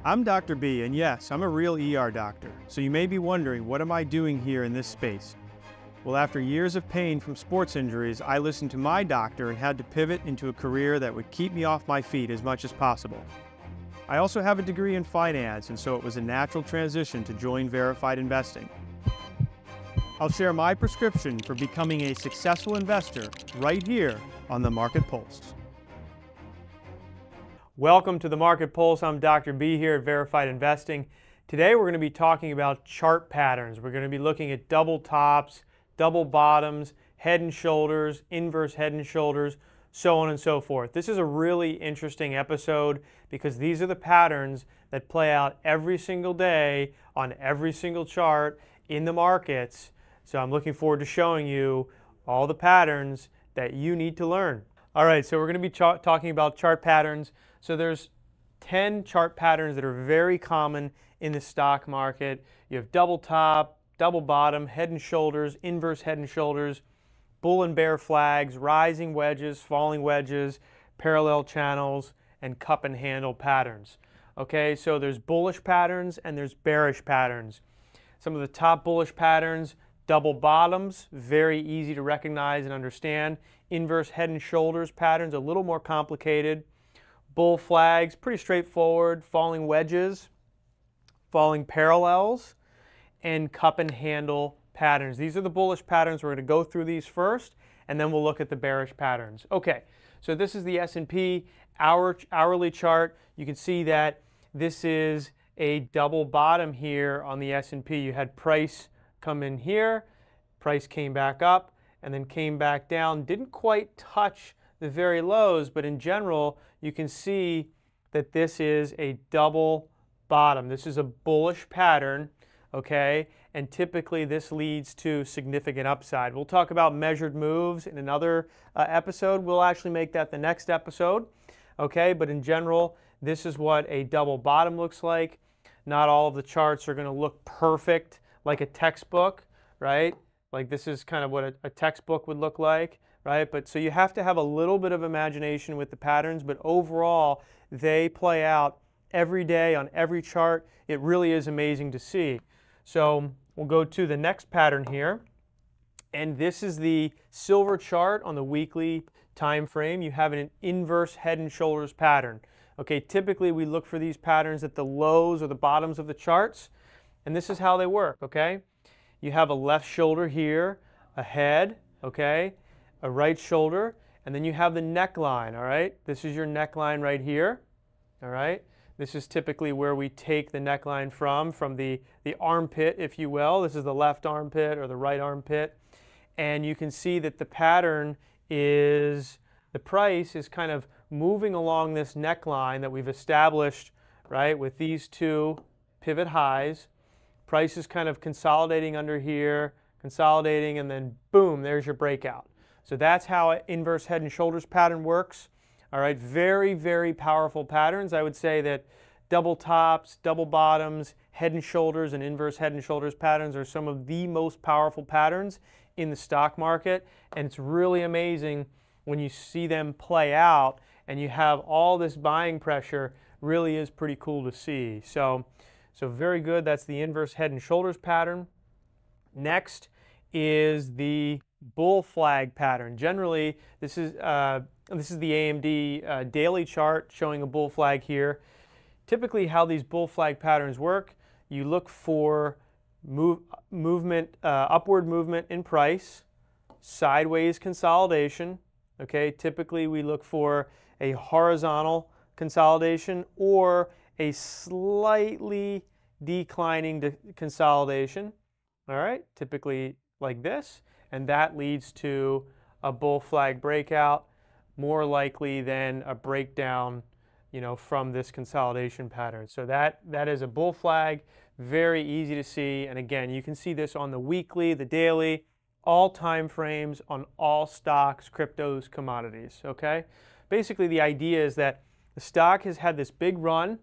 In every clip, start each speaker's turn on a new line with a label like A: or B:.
A: I'm Dr. B, and yes, I'm a real ER doctor, so you may be wondering, what am I doing here in this space? Well, after years of pain from sports injuries, I listened to my doctor and had to pivot into a career that would keep me off my feet as much as possible. I also have a degree in finance, and so it was a natural transition to join Verified Investing. I'll share my prescription for becoming a successful investor right here on the Market Pulse. Welcome to the Market Pulse. I'm Dr. B here at Verified Investing. Today we're going to be talking about chart patterns. We're going to be looking at double tops, double bottoms, head and shoulders, inverse head and shoulders, so on and so forth. This is a really interesting episode because these are the patterns that play out every single day on every single chart in the markets. So I'm looking forward to showing you all the patterns that you need to learn. All right, so we're going to be talking about chart patterns. So there's 10 chart patterns that are very common in the stock market. You have double top, double bottom, head and shoulders, inverse head and shoulders, bull and bear flags, rising wedges, falling wedges, parallel channels, and cup and handle patterns. Okay, so there's bullish patterns and there's bearish patterns. Some of the top bullish patterns: double bottoms, very easy to recognize and understand. Inverse head and shoulders patterns, a little more complicated. Bull flags, pretty straightforward. Falling wedges, falling parallels, and cup and handle patterns. These are the bullish patterns. We're going to go through these first, and then we'll look at the bearish patterns. Okay, so this is the S&P hourly chart. You can see that this is a double bottom here on the S&P. You had price come in here, price came back up, and then came back down. Didn't quite touch the very lows, but in general, you can see that this is a double bottom. This is a bullish pattern, okay? And typically this leads to significant upside. We'll talk about measured moves in another episode. We'll actually make that the next episode, okay? But in general, this is what a double bottom looks like. Not all of the charts are going to look perfect like a textbook, right? Like this is kind of what a textbook would look like, right? But so you have to have a little bit of imagination with the patterns, but overall they play out every day on every chart. It really is amazing to see. So we'll go to the next pattern here, and this is the silver chart on the weekly time frame. You have an inverse head and shoulders pattern. Okay, typically we look for these patterns at the lows or the bottoms of the charts, and this is how they work, okay? You have a left shoulder here, a head, okay, a right shoulder, and then you have the neckline, all right? This is your neckline right here, all right? This is typically where we take the neckline from the armpit, if you will. This is the left armpit or the right armpit. And you can see that the pattern is, the price is kind of moving along this neckline that we've established, right, with these two pivot highs. Price is kind of consolidating under here, consolidating, and then boom, there's your breakout. So that's how an inverse head and shoulders pattern works. All right, very, very powerful patterns. I would say that double tops, double bottoms, head and shoulders, and inverse head and shoulders patterns are some of the most powerful patterns in the stock market. And it's really amazing when you see them play out and you have all this buying pressure. Really is pretty cool to see. So very good. That's the inverse head and shoulders pattern. Next is the bull flag pattern. Generally, this is the AMD daily chart showing a bull flag here. Typically, how these bull flag patterns work: you look for upward movement in price, sideways consolidation. Okay, typically we look for a horizontal consolidation or a slightly declining consolidation, all right, typically like this, and that leads to a bull flag breakout, more likely than a breakdown, you know, from this consolidation pattern. So that is a bull flag, very easy to see, and again, you can see this on the weekly, the daily, all time frames on all stocks, cryptos, commodities, okay? Basically, the idea is that the stock has had this big run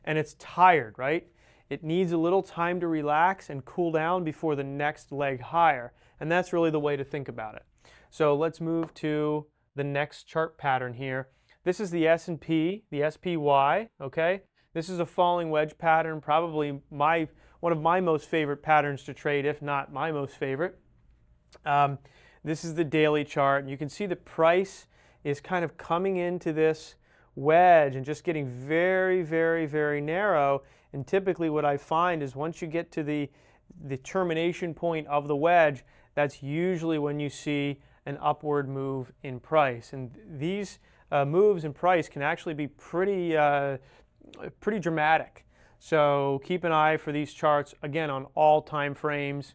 A: and it's tired, right? It needs a little time to relax and cool down before the next leg higher. And that's really the way to think about it. So let's move to the next chart pattern here. This is the S&P, the SPY, okay? This is a falling wedge pattern, probably one of my most favorite patterns to trade, if not my most favorite. This is the daily chart, and you can see the price is kind of coming into this wedge and just getting very, very, very narrow. And typically what I find is once you get to the termination point of the wedge, that's usually when you see an upward move in price. And these moves in price can actually be pretty dramatic. So keep an eye for these charts, again, on all time frames.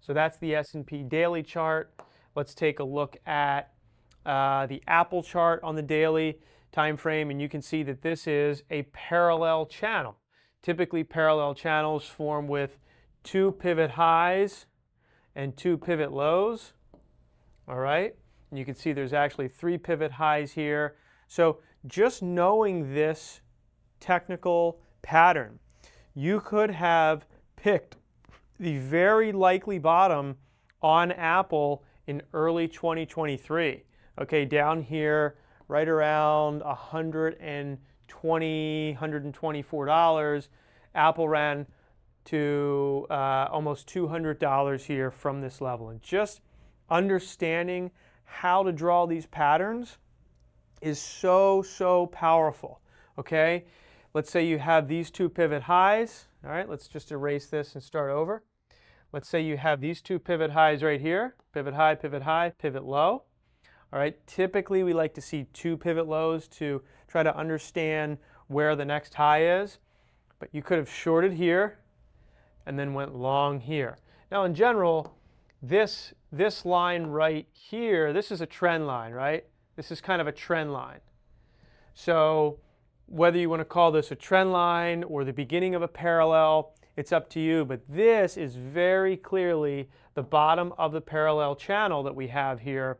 A: So that's the S&P daily chart. Let's take a look at the Apple chart on the daily time frame, and you can see that this is a parallel channel. Typically, parallel channels form with 2 pivot highs and 2 pivot lows. All right, and you can see there's actually 3 pivot highs here. So just knowing this technical pattern, you could have picked the very likely bottom on Apple in early 2023. Okay, down here, right around $120, $124, Apple ran to almost $200 here from this level. And just understanding how to draw these patterns is so, so powerful. Okay, let's say you have these 2 pivot highs. All right, let's just erase this and start over. Let's say you have these 2 pivot highs right here, pivot high, pivot low. All right, typically we like to see 2 pivot lows to try to understand where the next high is, but you could have shorted here and then went long here. Now in general, this line right here, this is a trend line, right? This is kind of a trend line. So whether you want to call this a trend line or the beginning of a parallel, it's up to you, but this is very clearly the bottom of the parallel channel that we have here,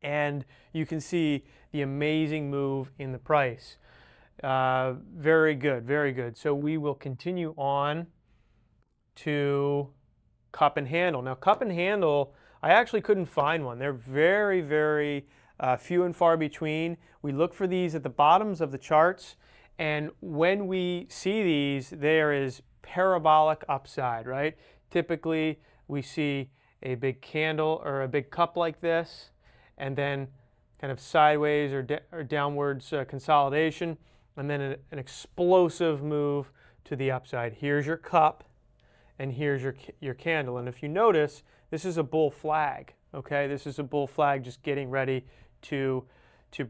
A: and you can see the amazing move in the price. Very good, very good. So we will continue on to cup and handle. Now cup and handle, I actually couldn't find one. They're very, very few and far between. We look for these at the bottoms of the charts, and when we see these, there is parabolic upside, right? Typically, we see a big candle or a big cup like this, and then kind of sideways or downwards consolidation, and then an explosive move to the upside. Here's your cup, and here's your candle. And if you notice, this is a bull flag, okay? This is a bull flag just getting ready to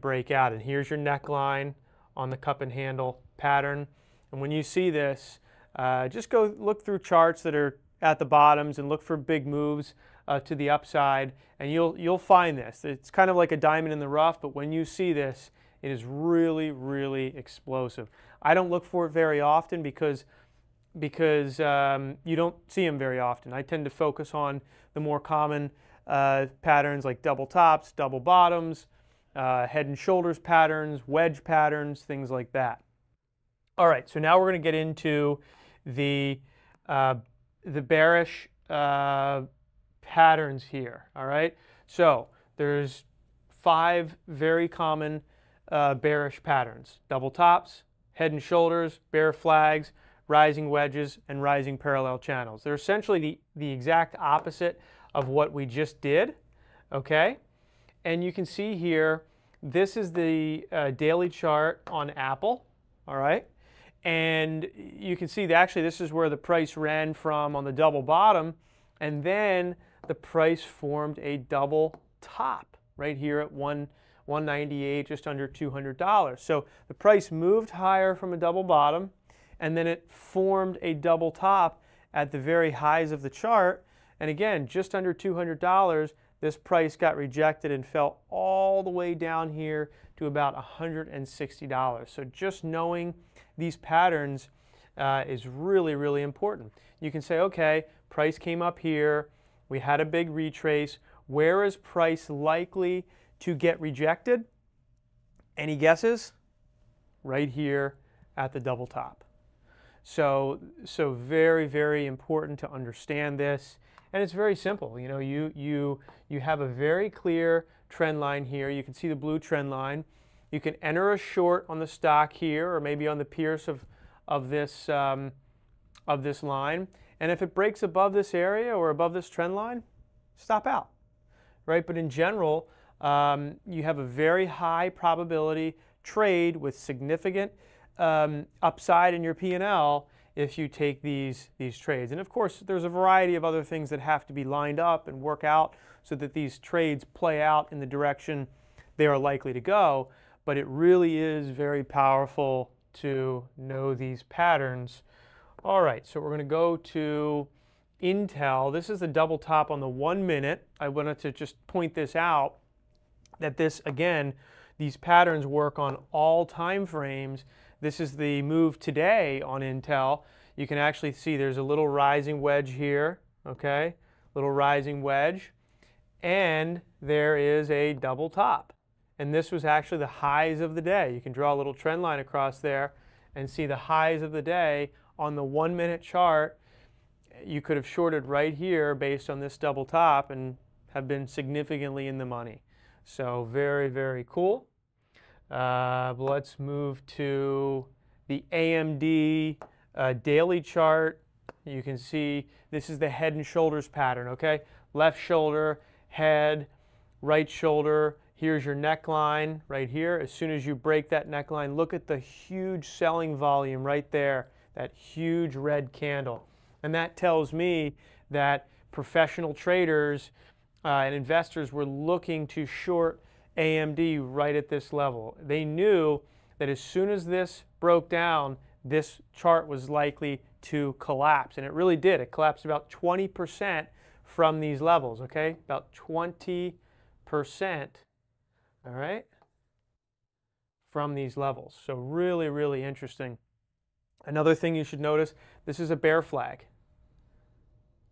A: break out. And here's your neckline on the cup and handle pattern. And when you see this, just go look through charts that are at the bottoms and look for big moves to the upside, and you'll find this. It's kind of like a diamond in the rough, but when you see this, it is really, really explosive. I don't look for it very often because you don't see them very often. I tend to focus on the more common patterns like double tops, double bottoms, head and shoulders patterns, wedge patterns, things like that. All right, so now we're going to get into the bearish patterns here. All right, so there's 5 very common bearish patterns: double tops, head and shoulders, bear flags, rising wedges, and rising parallel channels. They're essentially the exact opposite of what we just did. Okay, and you can see here, this is the daily chart on Apple. All right. And you can see that actually this is where the price ran from on the double bottom, and then the price formed a double top right here at 198, just under $200. So the price moved higher from a double bottom, and then it formed a double top at the very highs of the chart. And again, just under $200, this price got rejected and fell all the way down here to about $160. So just knowing these patterns is really, really important. You can say, okay, price came up here, we had a big retrace. Where is price likely to get rejected? Any guesses? Right here at the double top. So very, very important to understand this. And it's very simple. You know, you have a very clear trend line here. You can see the blue trend line. You can enter a short on the stock here, or maybe on the Pierce of this line. And if it breaks above this area or above this trend line, stop out, right? But in general, you have a very high probability trade with significant upside in your P&L if you take these trades. And of course, there's a variety of other things that have to be lined up and work out so that these trades play out in the direction they are likely to go. But it really is very powerful to know these patterns. All right, so we're going to go to Intel. This is the double top on the 1 minute. I wanted to just point this out, that this, again, these patterns work on all time frames. This is the move today on Intel. You can actually see there's a little rising wedge here, okay? Little rising wedge. And there is a double top. And this was actually the highs of the day. You can draw a little trend line across there and see the highs of the day on the 1 minute chart. You could have shorted right here based on this double top and have been significantly in the money. So very, very cool. Let's move to the AMD daily chart. You can see this is the head and shoulders pattern, okay? Left shoulder, head, right shoulder. Here's your neckline right here. As soon as you break that neckline, look at the huge selling volume right there, that huge red candle. And that tells me that professional traders and investors were looking to short AMD right at this level. They knew that as soon as this broke down, this chart was likely to collapse. And it really did. It collapsed about 20% from these levels, okay? About 20%, all right, from these levels. So really, really interesting. Another thing you should notice, this is a bear flag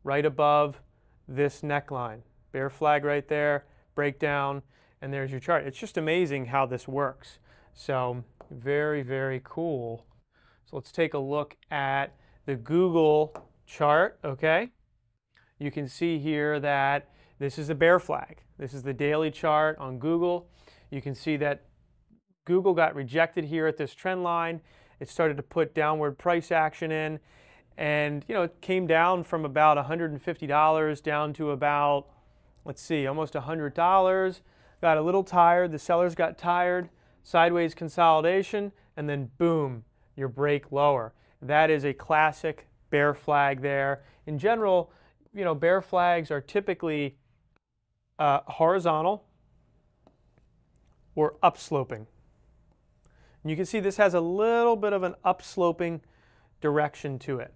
A: right above this neckline. Bear flag right there, breakdown, and there's your chart. It's just amazing how this works. So very, very cool. So let's take a look at the Google chart, okay? You can see here that this is a bear flag. This is the daily chart on Google. You can see that Google got rejected here at this trend line. It started to put downward price action in, and it came down from about $150 down to about, let's see, almost $100. Got a little tired, the sellers got tired, sideways consolidation, and then boom, your break lower. That is a classic bear flag there. In general, bear flags are typically horizontal or upsloping. And you can see this has a little bit of an upsloping direction to it.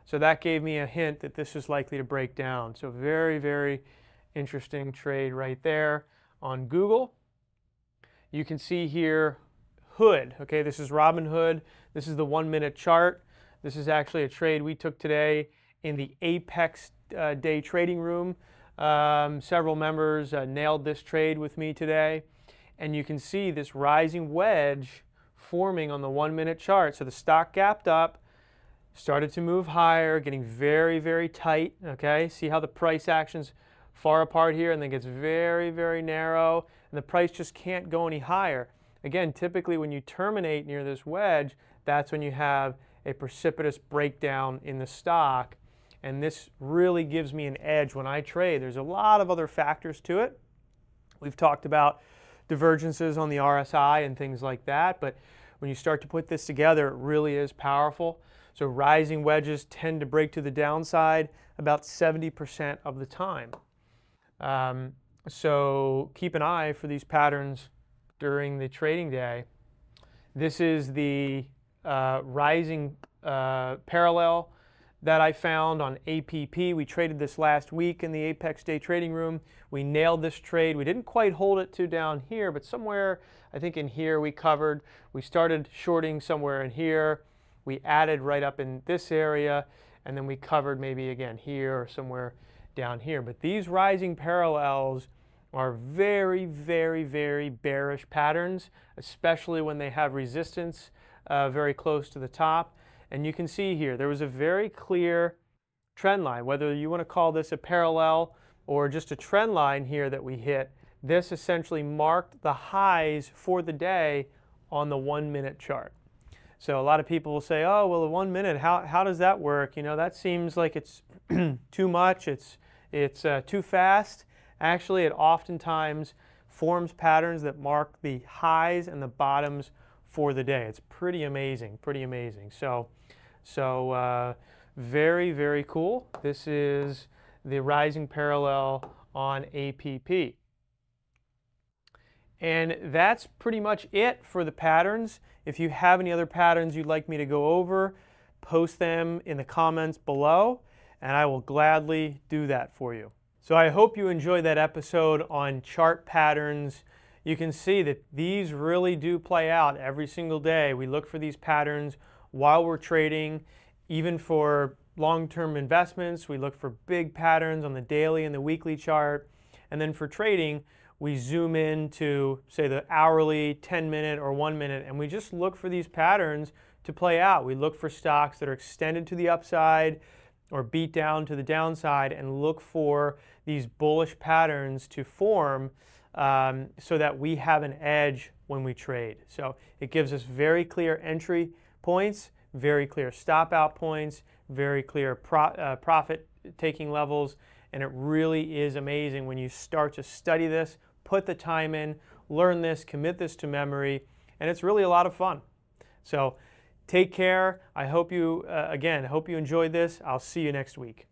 A: So that gave me a hint that this is likely to break down. So very, very interesting trade right there on Google. You can see here Hood. Okay, this is Robinhood. This is the 1 minute chart. This is actually a trade we took today in the Apex day trading room. Several members nailed this trade with me today. And you can see this rising wedge forming on the 1 minute chart. So the stock gapped up, started to move higher, getting very, very tight. Okay, see how the price action's far apart here and then gets very, very narrow, and the price just can't go any higher. Again, typically when you terminate near this wedge, that's when you have a precipitous breakdown in the stock, and this really gives me an edge when I trade. There's a lot of other factors to it. We've talked about divergences on the RSI and things like that, but when you start to put this together, it really is powerful. So rising wedges tend to break to the downside about 70% of the time. So keep an eye for these patterns during the trading day. This is the rising parallel that I found on APP. We traded this last week in the Apex Day Trading Room. We nailed this trade. We didn't quite hold it to down here, but somewhere, I think in here we covered. We started shorting somewhere in here. We added right up in this area, and then we covered maybe again here or somewhere down here. But these rising parallels are very, very, very bearish patterns, especially when they have resistance very close to the top. And you can see here, there was a very clear trend line, whether you want to call this a parallel or just a trend line here that we hit this essentially marked the highs for the day on the 1-minute chart. So a lot of people will say, oh, well, the 1 minute, how does that work? You know, that seems like it's too much, it's too fast. Actually, it oftentimes forms patterns that mark the highs and the bottoms for the day. It's pretty amazing, pretty amazing. So very, very cool. This is the rising parallel on APP. And that's pretty much it for the patterns. If you have any other patterns you'd like me to go over, post them in the comments below, and I will gladly do that for you. So I hope you enjoyed that episode on chart patterns. You can see that these really do play out every single day. We look for these patterns while we're trading. Even for long-term investments, we look for big patterns on the daily and the weekly chart. And then for trading, we zoom in to, say, the hourly, 10-minute, or 1-minute, and we just look for these patterns to play out. We look for stocks that are extended to the upside or beat down to the downside, and look for these bullish patterns to form so that we have an edge when we trade. So it gives us very clear entry points, very clear stop out points, very clear profit taking levels, and it really is amazing when you start to study this, put the time in, learn this, commit this to memory, and it's really a lot of fun. So take care. I hope you, again, hope you enjoyed this. I'll see you next week.